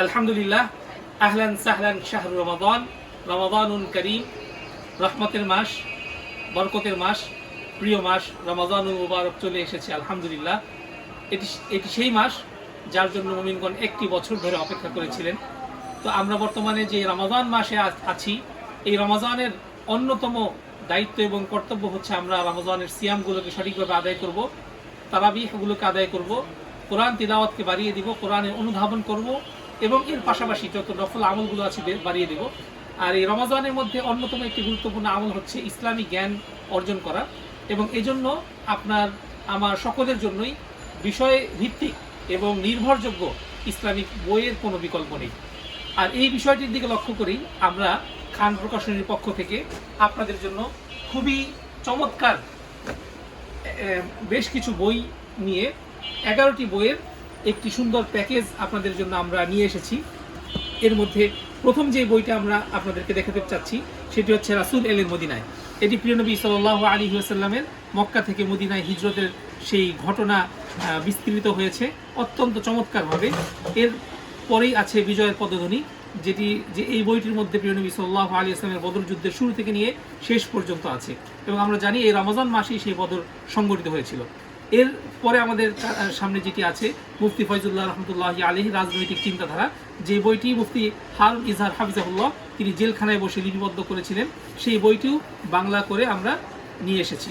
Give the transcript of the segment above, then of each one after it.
আলহামদুলিল্লাহ, আহলান সাহলান শাহরু রমাদান, রমাদানুল করিম, রহমতের মাস, বরকতের মাস, প্রিয় মাস রমাদানুল মুবারক চলে এসেছে। আলহামদুলিল্লাহ, এটি সেই মাস যার জন্য মুমিনগণ একটি বছর ধরে অপেক্ষা করেছিলেন। তো আমরা বর্তমানে যে রমাদান মাসে আছি, এই রমাদানের অন্যতম দায়িত্ব এবং কর্তব্য হচ্ছে আমরা রমাদানের সিয়ামগুলোকে সঠিকভাবে আদায় করব, তারাবিহগুলোকে আদায় করব, কোরআন তিলাওয়াতকে বাড়িয়ে দিব, কোরআনের অনুধাবন করব এবং এর পাশাপাশি যত নফল আমলগুলো আছে বাড়িয়ে দেব। আর এই রমাজানের মধ্যে অন্যতম একটি গুরুত্বপূর্ণ আমল হচ্ছে ইসলামী জ্ঞান অর্জন করা, এবং এজন্য আপনার আমার সকলের জন্যই বিষয় ভিত্তিক এবং নির্ভরযোগ্য ইসলামিক বইয়ের কোনো বিকল্প নেই। আর এই বিষয়টির দিকে লক্ষ্য করেই আমরা খান প্রকাশনীর পক্ষ থেকে আপনাদের জন্য খুবই চমৎকার বেশ কিছু বই নিয়ে 11টি বইয়ের একটি সুন্দর প্যাকেজ আপনাদের জন্য আমরা নিয়ে এসেছি। এর মধ্যে প্রথম যে বইটা আমরা আপনাদেরকে দেখাতে চাচ্ছি সেটি হচ্ছে রাসূল এলেন মদিনায়। এটি প্রিয় নবী সাল্লাল্লাহু আলাইহি ওয়াসাল্লামের মক্কা থেকে মদিনায় হিজরতের সেই ঘটনা বিস্তৃত হয়েছে অত্যন্ত চমৎকারভাবে। এর পরেই আছে বিজয়ের পদধ্বনি, যে এই বইটির মধ্যে প্রিয় নবী সাল্লাল্লাহু আলাইহি ওয়াসাল্লামের বদর যুদ্ধের শুরু থেকে নিয়ে শেষ পর্যন্ত আছে, এবং আমরা জানি এই রমজান মাসেই সেই বদর সংগঠিত হয়েছিল। এর পরে আমাদের সামনে যেটি আছে মুফতি ফয়জুল্লাহ রহমতুল্লাহি আলাইহি রাজনৈতিক চিন্তাধারা, যে বইটি মুফতি হারুন ইজহার হাফিজাহুল্লাহ তিনি জেলখানায় বসে লিপিবদ্ধ করেছিলেন, সেই বইটিও বাংলা করে আমরা নিয়ে এসেছি।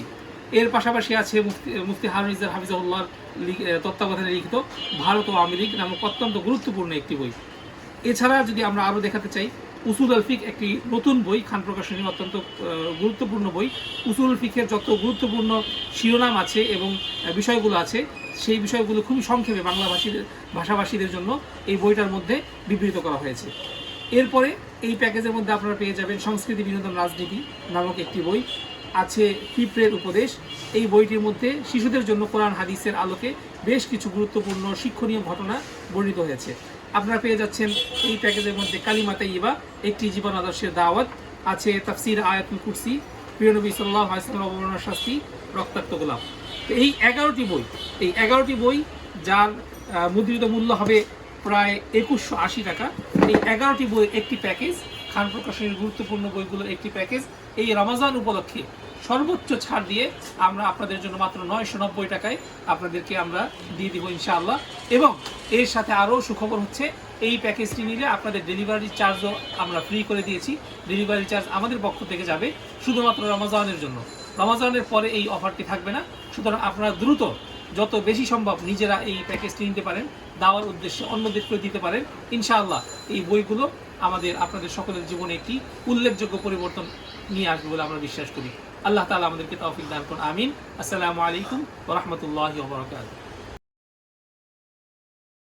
এর পাশাপাশি আছে মুফতি হারুন ইজহার হাফিজাহুল্লাহর তত্ত্বাবধানে লিখিত ভারত ও আওয়ামী লীগ নামক অত্যন্ত গুরুত্বপূর্ণ একটি বই। এছাড়া যদি আমরা আরও দেখাতে চাই, উসুল আল ফিক একটি নতুন বই, খান প্রকাশনীর অত্যন্ত গুরুত্বপূর্ণ বই। উসুল ফিকের যত গুরুত্বপূর্ণ শিরোনাম আছে এবং বিষয়গুলো আছে, সেই বিষয়গুলো খুবই সংক্ষেপে ভাষাভাষীদের জন্য এই বইটার মধ্যে বিবৃত করা হয়েছে। এরপরে এই প্যাকেজের মধ্যে আপনারা পেয়ে যাবেন সংস্কৃতি বিনোদন রাজনীতি নামক একটি বই, আছে পিঁপড়ের উপদেশ। এই বইটির মধ্যে শিশুদের জন্য কোরআন হাদিসের আলোকে বেশ কিছু গুরুত্বপূর্ণ শিক্ষণীয় ঘটনা বর্ণিত হয়েছে। আপনারা পেয়ে যাচ্ছেন এই প্যাকেজের মধ্যে কালিমা তাইয়্যিবা, একটি জীবন আদর্শের দাওয়াত, আছে তাফসির আয়াতুল কুরসি, প্রিয় নবী সাল্লাল্লাহু আলাইহি ওয়াসাল্লাম অবমাননার শাস্তি, রক্তাক্ত গোলাপ। তো এই 11টি বই যার মুদ্রিত মূল্য হবে প্রায় 2180 টাকা। এই 11টি বই একটি প্যাকেজ, খান প্রকাশনীর গুরুত্বপূর্ণ বইগুলোর একটি প্যাকেজ। এই রমজান উপলক্ষে সর্বোচ্চ ছাড় দিয়ে আমরা আপনাদের জন্য মাত্র 990 টাকায় আপনাদেরকে আমরা দিয়ে দিব ইনশাআল্লাহ। এবং এর সাথে আরও সুখবর হচ্ছে, এই প্যাকেজটি নিলে আপনাদের ডেলিভারি চার্জও আমরা ফ্রি করে দিয়েছি। ডেলিভারি চার্জ আমাদের পক্ষ থেকে যাবে শুধুমাত্র রমজানের জন্য। রমজানের পরে এই অফারটি থাকবে না। সুতরাং আপনারা দ্রুত যত বেশি সম্ভব নিজেরা এই প্যাকেজটি নিতে পারেন, দেওয়ার উদ্দেশ্যে অন্যদেরকে দিতে পারেন। ইনশাআল্লাহ এই বইগুলো আপনাদের সকলের জীবনে একটি উল্লেখযোগ্য পরিবর্তন নিয়ে আসবে বলে আমরা বিশ্বাস করি। আল্লাহ তাআলা আমাদেরকে তৌফিক দান করুন, আমিন। আসসালামু আলাইকুম ওয়া রাহমাতুল্লাহি ওয়া বারাকাতুহু।